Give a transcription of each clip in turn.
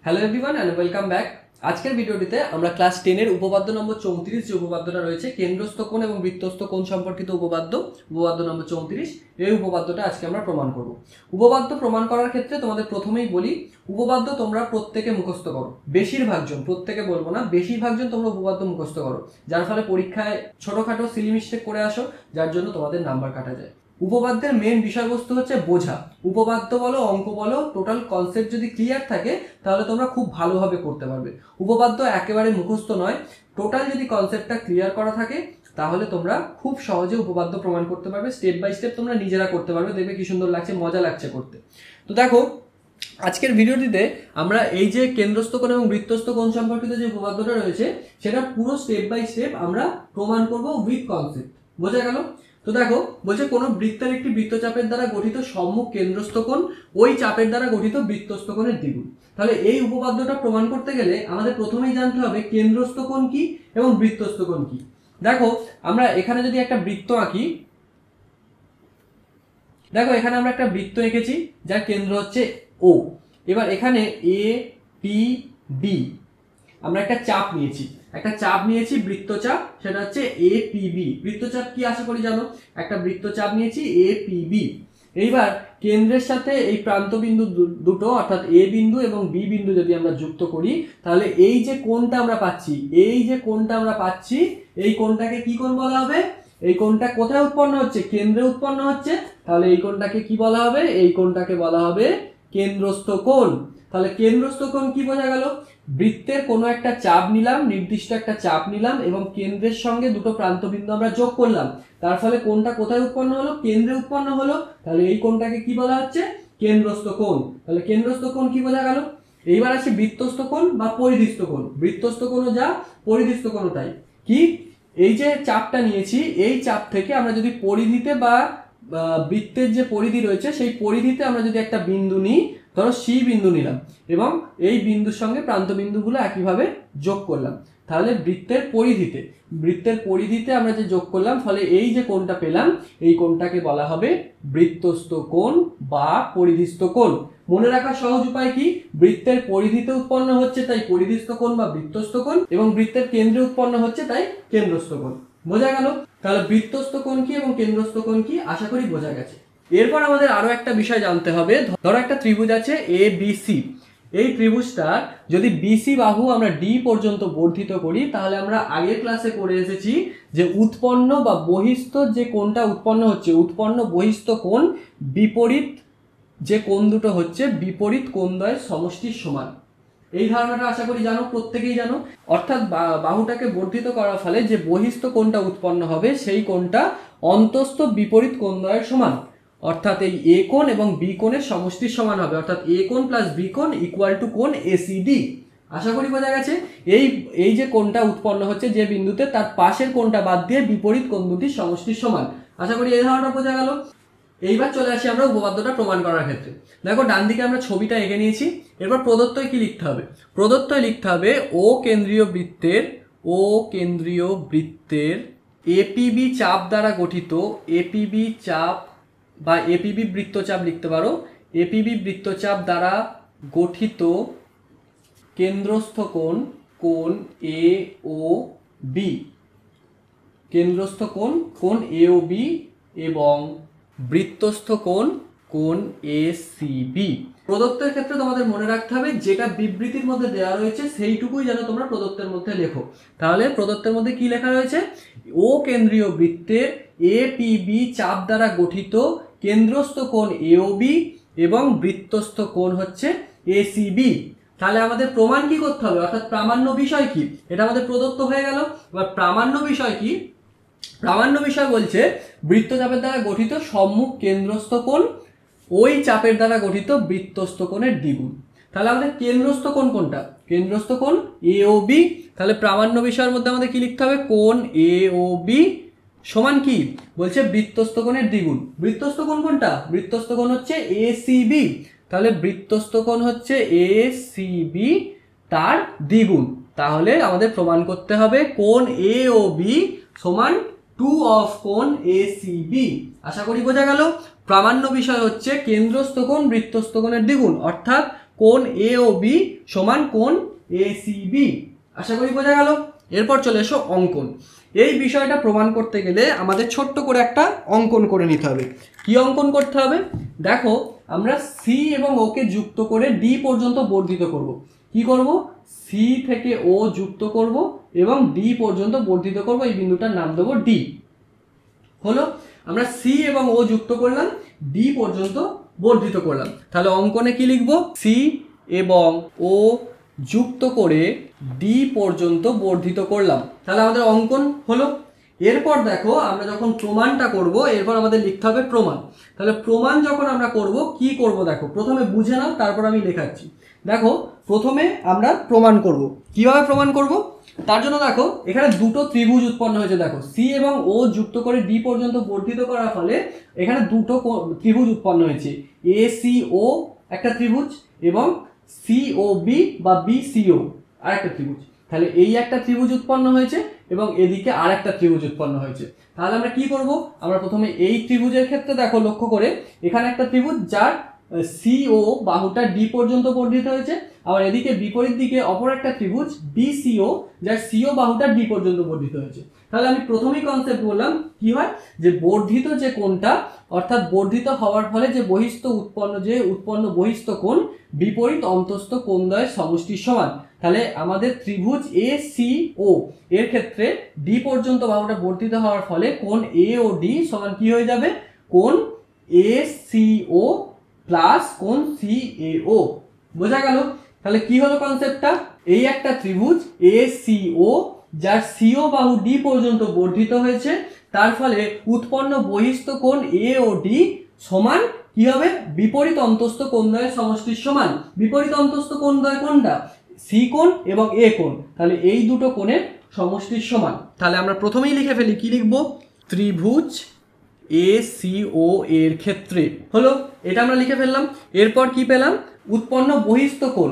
Hello everyone and welcome back. আজকের ভিডিওটিতে আমরা ক্লাস 10 এর উপপাদ্য নম্বর 34 যে উপপাদ্যটা রয়েছে কেন্দ্রস্থ কোণ এবং বৃত্তস্থ কোণ সম্পর্কিত উপপাদ্য নম্বর 34 এই উপপাদ্যটা আজকে আমরা প্রমাণ করব। উপপাদ্য প্রমাণ করার ক্ষেত্রে তোমাদের প্রথমেই বলি উপপাদ্য তোমরা প্রত্যেকে মুখস্থ করো। বেশিরভাগ জন, প্রত্যেকে বলবো না, বেশিরভাগ জন তোমরা উপপাদ্য মুখস্থ করো, যার ফলে পরীক্ষায় ছোটখাটো সিলি মিস্টেক করে আসো, যার জন্য তোমাদের নাম্বার কাটা যায়। উপপাদ্যের মেন বিষয়বস্তু হচ্ছে বোঝা। উপপাদ্য বলো, অঙ্ক বলো, টোটাল কনসেপ্ট যদি ক্লিয়ার থাকে তাহলে তোমরা খুব ভালোভাবে করতে পারবে। উপপাদ্য একেবারে মুখস্থ নয়, টোটাল যদি কনসেপ্টটা ক্লিয়ার করা থাকে তাহলে তোমরা খুব সহজে উপপাদ্য প্রমাণ করতে পারবে। স্টেপ বাই স্টেপ তোমরা নিজেরা করতে পারবে, দেখবে কি সুন্দর লাগছে, মজা লাগছে করতে। তো দেখো আজকের ভিডিওটিতে আমরা এই যে কেন্দ্রস্থ কোণ এবং বৃত্তস্থ কোণ সম্পর্কিত যে উপপাদ্যটা রয়েছে সেটা পুরো স্টেপ বাই স্টেপ আমরা প্রমাণ করব উইথ কনসেপ্ট। বোঝা গেল? তো দেখো বলছে কোনো বৃত্তের একটি বৃত্তচাপের দ্বারা গঠিত সম্মুখ কেন্দ্রস্থ কোণ ওই চাপের দ্বারা গঠিত বৃত্তস্থ কোণের দ্বিগুণ। তাহলে এই উপপাদ্যটা প্রমাণ করতে গেলে আমাদের প্রথমেই জানতে হবে কেন্দ্রস্থ কোণ কি এবং বৃত্তস্থ কোণ কি। দেখো আমরা এখানে যদি একটা বৃত্ত আঁকি, দেখো এখানে আমরা একটা বৃত্ত এঁকেছি যার কেন্দ্র হচ্ছে ও। এবার এখানে এ পি বি আমরা একটা চাপ নিয়েছি বৃত্তচাপ, সেটা হচ্ছে এপিবি। বৃত্তচাপ কি আশা করি জানো, একটা বৃত্তচাপ নিয়েছি এপিবি। এইবার কেন্দ্রের সাথে এই প্রান্তবিন্দু দুটো অর্থাৎ এ বিন্দু এবং বি বিন্দু যদি আমরা যুক্ত করি তাহলে এই যে কোণটা আমরা পাচ্ছি, এই কোণটাকে কি কোণ বলা হবে? এই কোণটা কোথায় উৎপন্ন হচ্ছে? কেন্দ্রে উৎপন্ন হচ্ছে। তাহলে এই কোণটাকে কি বলা হবে? এই কোণটাকে বলা হবে কেন্দ্রস্থ কোণ। তাহলে কেন্দ্রস্থ কোণ কি বোঝা গেল? বৃত্তের কোনো একটা চাপ নিলাম, নির্দিষ্ট একটা চাপ নিলাম এবং কেন্দ্রের সঙ্গে দুটো প্রান্তবিন্দু আমরা যোগ করলাম, তার ফলে কোণটা কোথায় উৎপন্ন হলো? কেন্দ্রে উৎপন্ন হলো। তাহলে এই কোণটাকে কি বলা হচ্ছে? কেন্দ্রস্থ কোণ। তাহলে কেন্দ্রস্থ কোণ কি বোঝা গেল? এইবার আসে বৃত্তস্থ কোণ বা পরিধিস্থ কোণ। বৃত্তস্থ কোণও যা, পরিধিস্থ কোণও তাই। কি? এই যে চাপটা নিয়েছি, এই চাপ থেকে আমরা যদি পরিধিতে বা বৃত্তের যে পরিধি রয়েছে সেই পরিধিতে আমরা যদি একটা বিন্দু নিই, ধরো সি বিন্দু নিলাম এবং এই বিন্দুর সঙ্গে প্রান্ত বিন্দুগুলো একইভাবে যোগ করলাম, তাহলে বৃত্তের পরিধিতে আমরা যে যোগ করলাম, ফলে এই যে কোণটা পেলাম এই কোণটাকে বলা হবে বৃত্তস্থ কোণ বা পরিধিস্থ কোণ। মনে রাখার সহজ উপায় কি? বৃত্তের পরিধিতে উৎপন্ন হচ্ছে তাই পরিধিস্থ কোণ বা বৃত্তস্থ কোণ, এবং বৃত্তের কেন্দ্রে উৎপন্ন হচ্ছে তাই কেন্দ্রস্থ কোণ। বোঝা গেল? তাহলে বৃত্তস্থ কোণ কি এবং কেন্দ্রস্থ কোণ কি আশা করি বোঝা গেছে। এরপর আমাদের আরো একটা বিষয় জানতে হবে। ধরো একটা ত্রিভুজ আছে এ বি সি, এই ত্রিভুজটা যদি বিসি বাহু আমরা ডি পর্যন্ত বর্ধিত করি তাহলে আমরা আগের ক্লাসে পড়ে এসেছি যে উৎপন্ন বা বহিস্থ যে কোণটা উৎপন্ন হচ্ছে, উৎপন্ন বহিস্থ কোণ বিপরীত যে কোণ দুটো হচ্ছে বিপরীত কোণদ্বয়ের সমষ্টির সমান। এই ধারণাটা আশা করি জানো, প্রত্যেকেই জানো। অর্থাৎ বাহুটাকে বর্ধিত করার ফলে যে বহিস্থ কোণটা উৎপন্ন হবে সেই কোণটা অন্তস্থ বিপরীত কোণদ্বয়ের সমান, অর্থাৎ এই এ কোণ এবং বি কোণের সমষ্টির সমান হবে, অর্থাৎ এ কোণ প্লাস বি কোণ ইকুয়াল টু কোণ এসিডি। আশা করি বোঝা গেছে। এই যে কোণটা উৎপন্ন হচ্ছে যে বিন্দুতে, তার পাশের কোণটা বাদ দিয়ে বিপরীত কোণ দুটির সমষ্টির সমান। আশা করি এই ধারণাটা বোঝা গেল। এইবার চলে আসি আমরা উপপাদ্যটা প্রমাণ করার ক্ষেত্রে। দেখো ডান দিকে আমরা ছবিটা এঁকে নিয়েছি। এরপর প্রদত্তই কি লিখতে হবে? প্রদত্তই লিখতে হবে ও কেন্দ্রীয় বৃত্তের এপিবি চাপ দ্বারা গঠিত, এপিবি চাপ বা এপিবি বৃত্তচাপ লিখতে পারো, এপিবি বৃত্তচাপ দ্বারা গঠিত কেন্দ্রস্থ কোণ এ ও বি, কেন্দ্রস্থ কোণ এ ও বি এবং বৃত্তস্থ কোণ এ সি বি। প্রদত্তের ক্ষেত্রে তোমাদের মনে রাখতে হবে যেটা বিবৃতির মধ্যে দেওয়া রয়েছে সেইটুকুই যেন তোমরা প্রদত্তের মধ্যে লেখো। তাহলে প্রদত্তের মধ্যে কি লেখা রয়েছে? ও কেন্দ্রীয় বৃত্তের এপিবি চাপ দ্বারা গঠিত কেন্দ্রস্থ কোণ এ ও বি এবং বৃত্তস্থ কোণ হচ্ছে এসিবি। তাহলে আমাদের প্রমাণ কি করতে হবে, অর্থাৎ প্রামাণ্য বিষয় কি? এটা আমাদের প্রদত্ত হয়ে গেল। এবার প্রামাণ্য বিষয় কি? প্রামাণ্য বিষয় বলছে বৃত্তচাপের দ্বারা গঠিত সম্মুখ কেন্দ্রস্থ কোণ ওই চাপের দ্বারা গঠিত বৃত্তস্থ কোণের দ্বিগুণ। তাহলে আমাদের কেন্দ্রস্থ কোণ কোনটা? কেন্দ্রস্থ কোণ এ ও বি। তাহলে প্রামাণ্য বিষয়ের মধ্যে আমাদের কি লিখতে হবে? কোণ এ ও বি সমান কি বলছে? বৃত্তস্থ কোণের দ্বিগুণ। বৃত্তস্থ কোণ কোনটা? বৃত্তস্থ কোণ হচ্ছে এ সি বি। তাহলে বৃত্তস্থ কোণ হচ্ছে এ সি বি তার দ্বিগুণ। তাহলে আমাদের প্রমাণ করতে হবে কোণ এ ও বি সমান 2 অফ কোণ এসিবি। আশা করি বোঝা গেল। প্রামাণ্য বিষয় হচ্ছে কেন্দ্রস্থ কোণ বৃত্তস্থ কোণের দ্বিগুণ, অর্থাৎ কোণ এ ও বি সমান কোণ এসিবি। আশা করি বোঝা গেল। এরপর চলে এসো অঙ্কন। এই বিষয়টা প্রমাণ করতে গেলে আমাদের ছোট্ট করে একটা অঙ্কন করে নিতে হবে। কি অঙ্কন করতে হবে? দেখো, আমরা সি এবং ওকে যুক্ত করে ডি পর্যন্ত বর্ধিত করব। কি করব? সি থেকে ও যুক্ত করব এবং ডি পর্যন্ত বর্ধিত করব। এই বিন্দুটার নাম দেবো ডি। হলো, আমরা সি এবং ও যুক্ত করলাম, ডি পর্যন্ত বর্ধিত করলাম। তাহলে অঙ্কনে কি লিখব? সি এবং ও যুক্ত করে ডি পর্যন্ত বর্ধিত করলাম। তাহলে আমাদের অঙ্কন হলো। এরপর দেখো, আমরা যখন প্রমাণটা করব, এরপর আমাদের লিখতে হবে প্রমাণ। তাহলে প্রমাণ যখন আমরা করব, কি করব দেখো, প্রথমে বুঝে নাও, তারপর আমি লেখাচ্ছি। দেখো, প্রথমে আমরা প্রমাণ করব। কিভাবে প্রমাণ করব? তার জন্য দেখো, এখানে দুটো ত্রিভুজ উৎপন্ন হয়েছে। দেখো, সি এবং ও যুক্ত করে ডি পর্যন্ত বর্ধিত করার ফলে এখানে দুটো ত্রিভুজ উৎপন্ন হয়েছে। এ সি ও একটা ত্রিভুজ এবং সিও বি বা বিসিও আর একটা ত্রিভুজ। তাহলে এই একটা ত্রিভুজ উৎপন্ন হয়েছে এবং এদিকে আর একটা ত্রিভুজ উৎপন্ন হয়েছে। তাহলে আমরা কি করব? আমরা প্রথমে এই ত্রিভুজের ক্ষেত্রে দেখো, লক্ষ্য করে, এখানে একটা ত্রিভুজ যার সিও বাহুটা ডি পর্যন্ত বর্ধিত হয়েছে, আবার এদিকে বিপরীত দিকে অপর একটা ত্রিভুজ বিসিও যার সিও বাহুটা ডি পর্যন্ত বর্ধিত হয়েছে। তাহলে আমি প্রথমেই কনসেপ্ট বললাম, কি হয়, যে বর্ধিত যে কোণটা, অর্থাৎ বর্ধিত হওয়ার ফলে যে উৎপন্ন বহিস্থ কোণ বিপরীত অন্তস্থ কোণদ্বয়ের সমষ্টির সমান। তাহলে আমাদের ত্রিভুজ এ সি ও এর ক্ষেত্রে ডি পর্যন্ত বাহুটা বর্ধিত হওয়ার ফলে কোণ এ ও ডি সমান কি হয়ে যাবে? কোণ এ সি ও প্লাস কোণ সি এ ও। বোঝা গেল? তাহলে কি হলো কনসেপ্টটা? এই একটা ত্রিভুজ এ সি ও যার সিও বাহু ডি পর্যন্ত বর্ধিত হয়েছে, তার ফলে উৎপন্ন বহিস্থ কোণ এ ও ডি সমান কি হবে? বিপরীত অন্তস্থ কোণদ্বয়ের সমষ্টির সমান। বিপরীত অন্তস্থ কোণদ্বয় কোনটা? সি কোণ এবং এ কোণ। তাহলে এই দুটো কোণের সমষ্টির সমান। তাহলে আমরা প্রথমেই লিখে ফেলি, কি লিখব? ত্রিভুজ এ সি ও এর ক্ষেত্রে হলো, এটা আমরা লিখে ফেললাম। এরপর কি পেলাম? উৎপন্ন বহিস্থ কোণ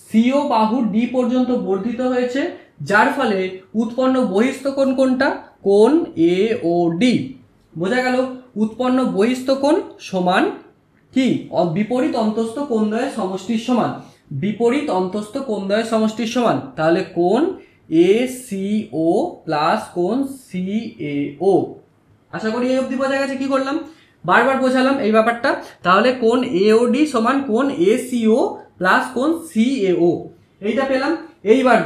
সিও বাহু ডি পর্যন্ত বর্ধিত হয়েছে, যার ফলে উৎপন্ন বহিস্থ কোণ কোনটা? কোণ এ ও ডি। বোঝা গেল? উৎপন্ন বহিস্থ কোণ সমান কি? বিপরীত অন্তস্থ কোণদ্বয়ের সমষ্টির সমান। বিপরীত অন্তস্থ কোণদ্বয়ের সমষ্টির সমান। তাহলে কোণ এ সি ও প্লাস কোণ সি এ ও। আশা করি এই অবধি বোঝা গেছে কি করলাম। বারবার বোঝালাম এই ব্যাপারটা। তাহলে কোণ এ ও ডি সমান কোণ এ সি ও প্লাস কোণ সি এ ও, এইটা পেলাম। এইবার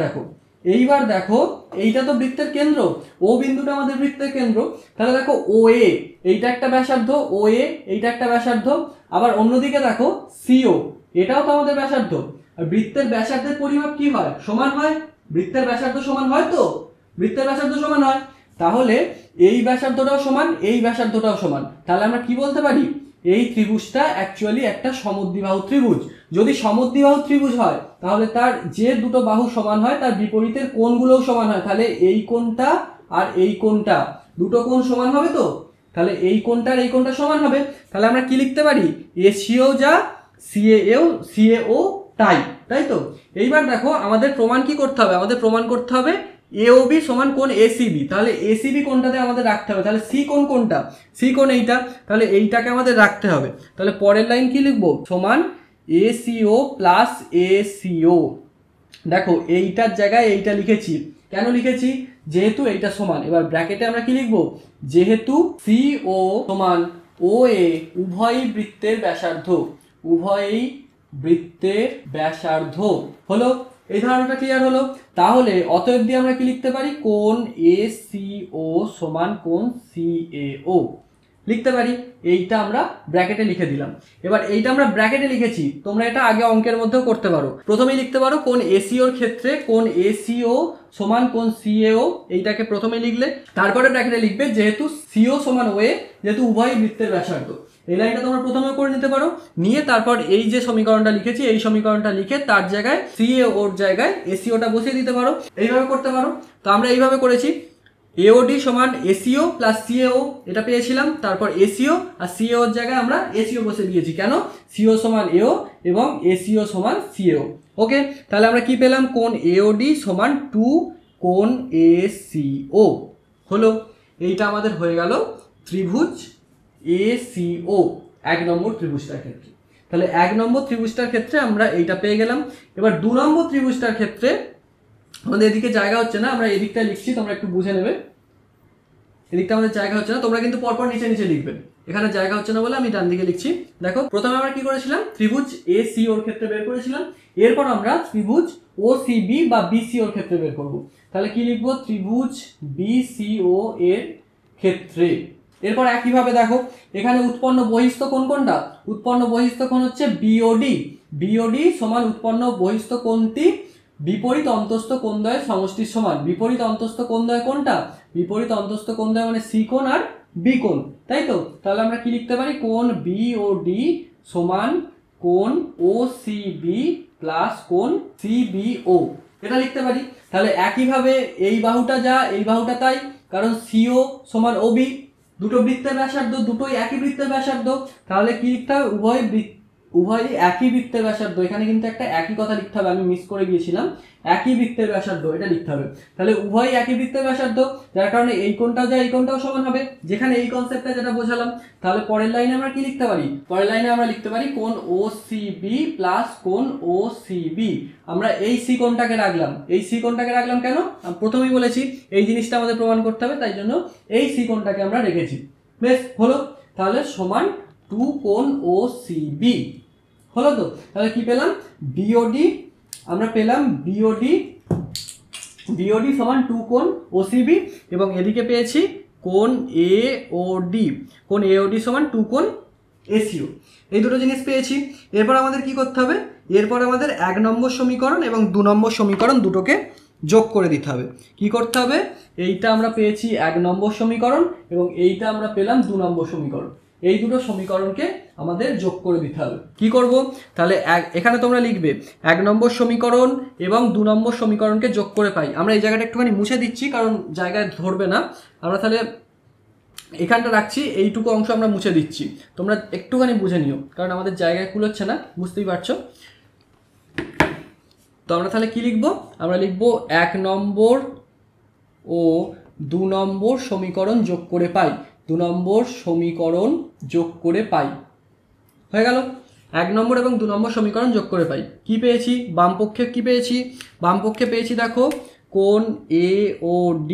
দেখো, এইটা তো বৃত্তের কেন্দ্র, ও বিন্দুটা আমাদের বৃত্তের কেন্দ্র। তাহলে দেখো, ও এ এইটা একটা ব্যাসার্ধ, ও এ এইটা একটা ব্যাসার্ধ, আবার অন্যদিকে দেখো সিও এটাও তো আমাদের ব্যাসার্ধ। আর বৃত্তের ব্যাসার্ধের পরিমাপ কি হয়? সমান হয়। বৃত্তের ব্যাসার্ধ সমান হয় তো? বৃত্তের ব্যাসার্ধ সমান হয়। তাহলে এই ব্যাসার্ধটাও সমান, এই ব্যাসার্ধটাও সমান। তাহলে আমরা কি বলতে পারি? এই ত্রিভুজটা অ্যাকচুয়ালি একটা সমদ্বিবাহু ত্রিভুজ। যদি সমদ্বিবাহু ত্রিভুজ হয়, তাহলে তার যে দুটো বাহু সমান হয় তার বিপরীতের কোণগুলোও সমান হয়। তাহলে এই কোণটা আর এই কোণটা, দুটো কোণ সমান হবে তো? তাহলে এই কোণটা আর এই কোণটা সমান হবে। তাহলে আমরা কি লিখতে পারি? এসিও যা সিএও তাই, তাই তো? এইবার দেখো, আমাদের প্রমাণ কি করতে হবে? আমাদের প্রমাণ করতে হবে এওবি সমান কোণ এসিবি। তাহলে এসিবি কোণটাতে আমাদের রাখতে হবে। তাহলে সি কোণ কোনটা? সি কোণ এইটা। তাহলে এইটাকে আমাদের রাখতে হবে। তাহলে পরের লাইন কি লিখবো? সমান এসিও প্লাস এসিও। দেখো, এইটার জায়গায় এইটা লিখেছি। কেন লিখেছি? যেহেতু এইটা সমান। এবার ব্র্যাকেটে আমরা কি লিখবো? যেহেতু সিও সমান ও এ উভয়ই বৃত্তের ব্যাসার্ধ, উভয়ই বৃত্তের ব্যাসার্ধ। হলো, এই ধারণাটা ক্লিয়ার হলো। তাহলে অতএব দিয়ে আমরা কি লিখতে পারি? কোণ এ সি ও সমান কোণ সি এ ও লিখতে পারি। এইটা আমরা ব্র্যাকেটে লিখে দিলাম। এবার এইটা আমরা ব্র্যাকেটে লিখেছি, তোমরা এটা আগে অঙ্কের মধ্যেও করতে পারো। প্রথমেই লিখতে পারো কোণ এসিওর ক্ষেত্রে কোণ এসিও সমান কোণ সিএও, এইটাকে প্রথমে লিখলে, তারপরে ব্র্যাকেটে লিখবে যেহেতু সিও সমান ওএ, যেহেতু উভয়ই বৃত্তের ব্যাসার্ধ। এই লাইনটা তোমরা প্রথমে করে নিতে পারো, নিয়ে তারপর এই যে সমীকরণটা লিখেছি এই সমীকরণটা লিখে তার জায়গায় সিএওর জায়গায় এসিওটা বসিয়ে দিতে পারো। এইভাবে করতে পারো। তো আমরা এইভাবে করেছি, এওডি সমান এসিও প্লাস সিএও এটা পেয়েছিলাম। তারপর এসিও আর সিএওর জায়গায় আমরা এসিও বসে দিয়েছি। কেন? সিও সমান এও এবং এসিও সমান সিএও। ওকে, তাহলে আমরা কি পেলাম? কোণ এওডি সমান 2 কোণ এসিও। হলো, এইটা আমাদের হয়ে গেল ত্রিভুজ এসিও, 1 নম্বর ত্রিভুজটার ক্ষেত্রে। তাহলে 1 নম্বর ত্রিভুজটার ক্ষেত্রে আমরা এইটা পেয়ে গেলাম। এবার 2 নম্বর ত্রিভুজটার ক্ষেত্রে আমাদের এদিকে জায়গা হচ্ছে না, আমরা এদিকটা লিখছি, তোমরা একটু বুঝে নেবে। এদিকটা আমাদের জায়গা হচ্ছে না, তোমরা কিন্তু পরপর নিচে নিচে লিখবে। এখানে জায়গা হচ্ছে না বলে আমি ডান দিকে লিখছি। দেখো প্রথমে আমরা কি করেছিলাম, ত্রিভুজ ACO এর ক্ষেত্রে বের করেছিলাম। এরপর আমরা ত্রিভুজ OCB বা BCO এর ক্ষেত্রে বের করব। তাহলে কি লিখবো, ত্রিভুজ BCO এর ক্ষেত্রে। এরপর একইভাবে দেখো এখানে উৎপন্ন বহিস্থ কোণ কোনটা, উৎপন্ন বহিস্থ কোণ হচ্ছে BOD। BOD সমান উৎপন্ন বহিস্থ কোণটি বিপরীত অন্তস্থ কোণদ্বয়ের সমষ্টির সমান। বিপরীত অন্তস্থ কোণদ্বয় কোনটা, বিপরীত অন্তস্থ কোণদ্বয় মানে সি কোণ আর বি কোণ, তাই তো। তাহলে আমরা কি লিখতে পারি, কোণ BOD সমান কোণ OCB প্লাস কোণ CBO, এটা লিখতে পারি। তাহলে একইভাবে এই বাহুটা যা এই বাহুটা তাই, কারণ CO সমান OB, দুটো বৃত্তের ব্যাসার্ধ, দুটোই একই বৃত্তের ব্যাসার্ধ। তাহলে কি লিখতে হবে, উভয়ই একই বৃত্তের ব্যাসার্ধ। এখানে কিন্তু একটা একই কথা লিখতে হবে, আমি মিস করে গিয়েছিলাম, একই বৃত্তের ব্যাসার্ধ এটা লিখতে হবে। তাহলে উভয়ই একই বৃত্তের ব্যাসার্ধ, যার কারণে এই কোণটাও যা এই কোণটাও সমান হবে, যেখানে এই কনসেপ্টটা যেটা বোঝালাম। তাহলে পরের লাইনে আমরা কি লিখতে পারি, পরের লাইনে আমরা লিখতে পারি কোণ OCB প্লাস কোণ OCB। আমরা এই সি কোণটাকে রাখলাম, এই সি কোণটাকে রাখলাম কেন, আমি প্রথমেই বলেছি এই জিনিসটা আমাদের প্রমাণ করতে হবে, তাই জন্য এই সি কোণটাকে আমরা রেখেছি। বেশ হলো, তাহলে সমান 2 কোণ OCB হলো তো। তাহলে কি পেলাম, BOD আমরা পেলাম BOD সমান 2 কোণ OCB, এবং এদিকে পেয়েছি কোণ AOD, কোণ AOD সমান 2 কোণ ACO। এই দুটো জিনিস পেয়েছি। এরপর আমাদের কি করতে হবে, এরপর আমাদের 1 নম্বর সমীকরণ এবং 2 নম্বর সমীকরণ দুটোকে যোগ করে দিতে হবে। কি করতে হবে, এইটা আমরা পেয়েছি 1 নম্বর সমীকরণ এবং এইটা আমরা পেলাম 2 নম্বর সমীকরণ। এই দুটো সমীকরণকে আমাদের যোগ করে দিতে হবে। কি করব, তাহলে এখানে তোমরা লিখবে 1 নম্বর সমীকরণ এবং 2 নম্বর সমীকরণকে যোগ করে পাই। আমরা এই জায়গাটা একটুখানি মুছে দিচ্ছি, কারণ জায়গায় ধরবে না। আমরা তাহলে এখানটা রাখছি, এইটুকু অংশ আমরা মুছে দিচ্ছি, তোমরা একটুখানি বুঝে নিও, কারণ আমাদের জায়গায় কুলোচ্ছে না, বুঝতেই পারছো। তো আমরা তাহলে কি লিখব, আমরা লিখব 1 নম্বর ও 2 নম্বর সমীকরণ যোগ করে পাই। 2 নম্বর সমীকরণ যোগ করে পাই, হয়ে গেল। 1 নম্বর এবং 2 নম্বর সমীকরণ যোগ করে পাই। কি পেয়েছি, বাম পক্ষে কি পেয়েছি, বাম পক্ষে পেয়েছি দেখো কোণ AOD,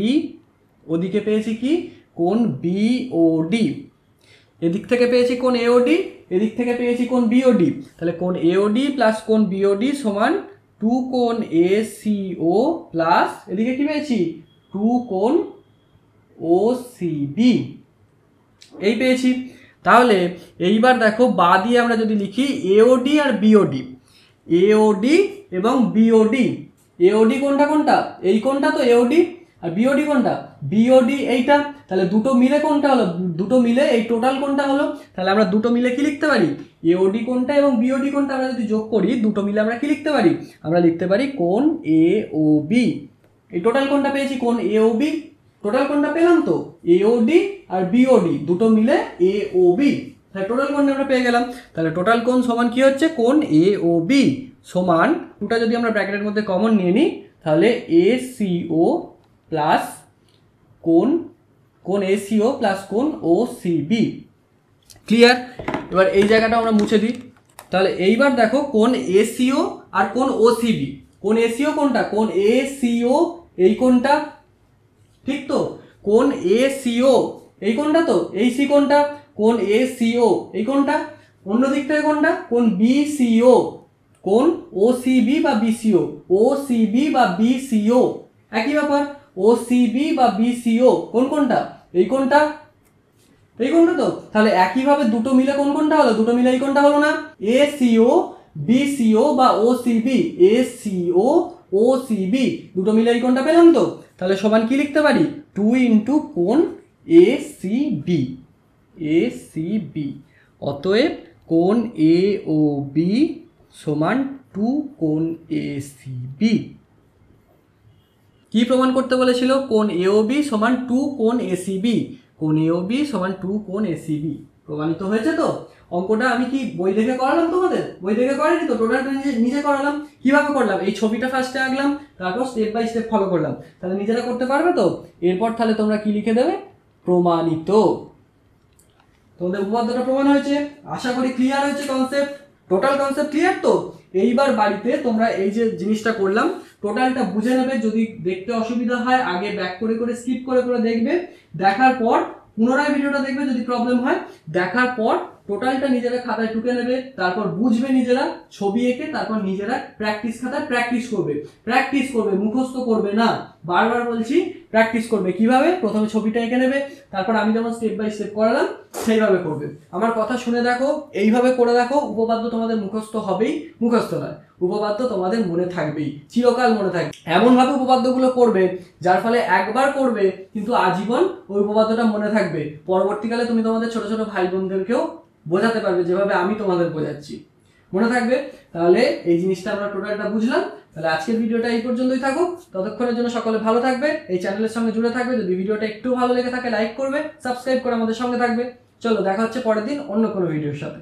ওদিকে পেয়েছি কি কোণ BOD। এদিক থেকে পেয়েছি কোণ AOD, এদিক থেকে পেয়েছি কোণ BOD। তাহলে কোণ AOD প্লাস কোণ BOD সমান 2 কোণ ACO প্লাস এদিকে কি পেয়েছি 2 কোণ OCB, এই পেয়েছি। তাহলে এইবার দেখো বা দিয়ে আমরা যদি লিখি AOD আর BOD, AOD এবং BOD, AOD কোনটা কোনটা, এই কোনটা তো AOD, আর BOD কোনটা, BOD এইটা। তাহলে দুটো মিলে কোনটা হলো, দুটো মিলে এই টোটাল কোনটা হলো। তাহলে আমরা দুটো মিলে কি লিখতে পারি, AOD কোনটা এবং BOD কোনটা আমরা যদি যোগ করি, দুটো মিলে আমরা কি লিখতে পারি, আমরা লিখতে পারি কোণ AOB। এই টোটাল কোনটা পেয়েছি কোণ AOB, টোটাল কোনটা পেলাম তো AOD আর BOD, দুটো মিলে AOB। তাহলে টোটাল কোণ আমরা পেয়ে গেলাম। তাহলে টোটাল কোণ সমান কি হচ্ছে, কোণ AOB সমান, দুটা যদি আমরা ব্র্যাকেটের মধ্যে কমন নিয়ে নিই, তাহলে ACO প্লাস কোণ ACO প্লাস কোণ OCB। ক্লিয়ার। এবার এই জায়গাটা আমরা মুছে দিই। তাহলে এইবার দেখো কোণ ACO আর কোণ OCB, কোণ ACO কোনটা, কোণ ACO এই কোণটা, ঠিক তো। কোণ ACO এই কোণটা তো, এই সি কোণটা, কোণ ACO এই কোণটা। অন্য দিক থেকে কোণটা, কোণ BCO, কোণ OCB বা BCO, OCB বা BCO একই ব্যাপার, OCB বা BCO কোন কোনটা, এই কোণটা, এই কোণটা তো। তাহলে একইভাবে দুটো মিলে কোন কোনটা হলো, দুটো মিলে এই কোণটা হলো না, ACO BCO বা OCB, ACO OCB দুটো মিলে এই কোণটা পেলাম তো। তাহলে সমান কি লিখতে পারি, 2 ইন্টু কোণ ACB, ACB। অতএব কোণ AOB সমান 2 কোণ ACB। কি প্রমাণ করতে বলেছিল, কোণ AOB সমান 2 কোণ ACB, কোণ AOB সমান 2 কোণ ACB। প্রমাণিত হয়েছে তো। অঙ্কটা আমি কি বই দেখে করালাম তোমাদের, বই দেখে করাইনি তো, টোটালটা নিজে করালাম। কিভাবে করলাম, এই ছবিটা ফার্স্টে আঁকলাম, তারপর স্টেপ বাই স্টেপ ফলো করলাম। তাহলে নিজেরা করতে পারবে তো। এরপর তাহলে তোমরা কি লিখে দেবে, প্রমাণিত। তোমাদের উপপাদ্যটা প্রমাণ হয়েছে, আশা করি ক্লিয়ার হয়েছে কনসেপ্ট। টোটাল কনসেপ্ট ক্লিয়ার তো? এইবার বাড়িতে তোমরা এই যে জিনিসটা করলাম টোটালটা বুঝে নেবে। যদি দেখতে অসুবিধা হয় আগে ব্যাক করে করে স্কিপ করে করে দেখবে, দেখার পর পুনরায় ভিডিওটা দেখবে যদি প্রবলেম হয়, দেখার পর টোটালটা নিজেরা খাতায় টুকে নেবে, তারপর বুঝবে নিজেরা ছবি এঁকে, তারপর নিজেরা প্র্যাকটিস খাতায় প্র্যাকটিস করবে, মুখস্থ করবে না। বারবার বলছি প্র্যাকটিস করবে। কিভাবে? প্রথমে ছবিটা এঁকে নেবে, তারপর আমি যেমন স্টেপ বাই স্টেপ করালাম সেইভাবে করবে। আমার কথা শুনে দেখো, এইভাবে করে দেখো, উপপাদ্য তোমাদের মুখস্থ হবেই, মুখস্থ নয় উপপাদ্য তোমাদের মনে থাকবেই, চিরকাল মনে থাকবে। এমন ভাবে উপপাদ্যগুলো করবে যার ফলে একবার করবে কিন্তু আজীবন ওই উপপাদ্যটা মনে থাকবে। পরবর্তীকালে তুমি তোমাদের ছোট ছোট ভাই বোনদেরকেও বোঝাতে পারবে যেভাবে আমি তোমাদের বোঝাচ্ছি, মনে থাকবে। তাহলে এই জিনিসটা আমরা টোটালটা বুঝলাম। তাহলে আজকের ভিডিওটা এই পর্যন্তই থাকুক। ততক্ষণের জন্য সকলে ভালো থাকবে, এই চ্যানেলের সঙ্গে জুড়ে থাকবে। যদি ভিডিওটা একটু ভালো লেগে থাকে লাইক করবে, সাবস্ক্রাইব করে আমাদের সঙ্গে থাকবে। চলো দেখা হচ্ছে পরের দিন অন্য কোনো ভিডিওর সাথে।